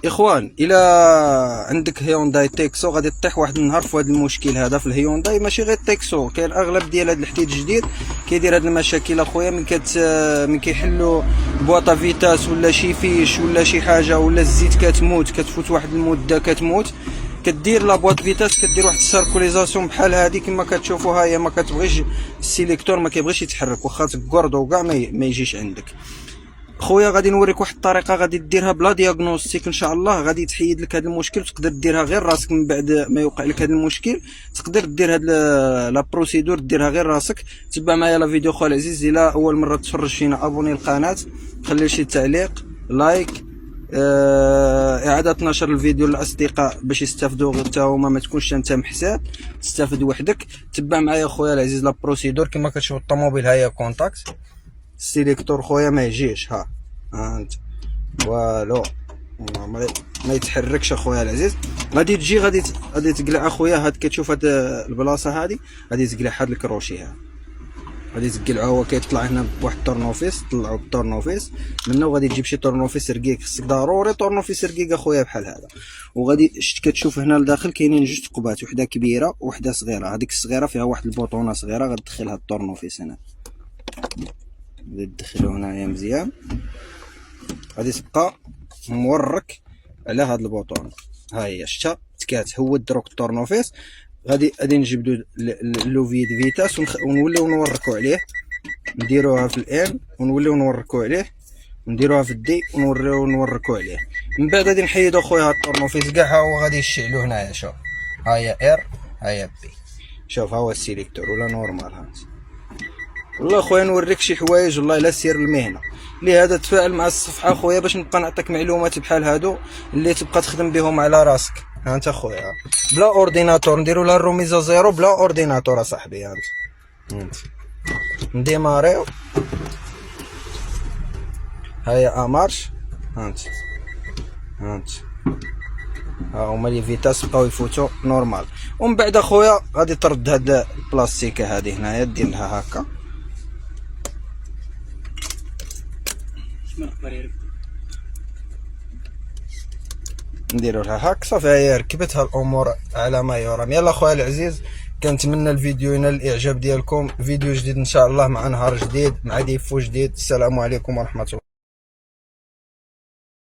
اخوان، الى عندك هيونداي تيكسو غادي تطيح واحد النهار في هذا المشكل هذا في الهيونداي، ماشي غير تيكسو، كاين اغلب ديال هاد الحديد الجديد كيدير هاد المشاكل اخويا. من كيحلوا بواطا فيتاس ولا شي فيش ولا شي حاجه، ولا الزيت كتموت، كتفوت واحد المده كتموت، كدير لا بواط فيتاس كدير واحد السيركوليزاسيون بحال هادي كما كتشوفوا. ها هي ما كتبغيش السيليكتور، ما كيبغيش يتحرك، واخا تكوردو كاع ما يجيش عندك. خويا غادي نوريك واحد الطريقه غادي ديرها بلا دياغنوستيك ان شاء الله، غادي تحيد لك هذا المشكل، تقدر ديرها غير راسك. من بعد ما يوقع لك هذا المشكل تقدر دير هاد لا بروسيدور ديرها غير راسك. تبع معايا لا فيديو خويا العزيز. الا اول مره تفرج فينا ابوني القناه، خلي شي تعليق، لايك، اعاده نشر الفيديو للاصدقاء باش يستافدوا حتى هما، ما تكونش انت محساد، تستافد وحدك. تبع معايا خويا العزيز لا بروسيدور كما كتشوف. الطوموبيل ها هي كونتاكت، السيليكتور خويا ما يجيش، ها انت والو ما يتحركش اخويا العزيز. غادي تجي غادي تقلع اخويا. هاد كتشوف هاد البلاصه هادي غادي تقلع هاد الكروشي هذا، غادي تقلعو. هو كيطلع هنا بواحد الطورنوفيس، طلعو بالطورنوفيس منه، وغادي تجيب شي طورنوفيس رقيق. خصك ضروري طورنوفيس رقيق اخويا بحال هذا. وغادي كتشوف هنا لداخل كاينين جوج ثقبات، وحده كبيره وحده صغيره. هذيك الصغيره فيها واحد البوطونه صغيره، غتدخلها الطورنوفيس هنا، غادي تدخلو هنايا مزيان. غادي تبقى مورك على هاد البوطون. ها هي شتا تكات هو دروك الطورنوفيس. غادي نجبدو لوفي دي فيتاس ونوليو نوركو عليه، نديروها في الان ونوليو نوركو عليه، نديروها في الدي ونوريو نوركو عليه. من بعد غادي نحيدو خويا هاد الطورنوفيس كاع. ها هو غادي يشعلو هنايا، شوف ها هي ار ها هي بي، شوف ها هو السيليكتور ولا نورمال. هانت والله خويا نوريك شي حوايج والله الا سير المهنه. لهذا تفاعل مع الصفحه خويا باش نبقى نعطيك معلومات بحال هادو اللي تبقى تخدم بهم على راسك. ها انت خويا بلا اورديناتور نديرو لها الروميزه زيرو بلا اورديناتور اصاحبي. ها انت نديماريو، هيا امارش. ها انت ها هما لي فيتاس بقاو يفوتو نورمال. ومن بعد اخويا غادي ترد هاد البلاستيكه هادي هنايا، دير لها هكا، نديرو لها هاك صافي. هي ركبتها الامور على ما يرام. يلا خويا العزيز، كنتمنى الفيديو ينال الاعجاب ديالكم. فيديو جديد ان شاء الله مع نهار جديد مع ديفو جديد. السلام عليكم ورحمه الله.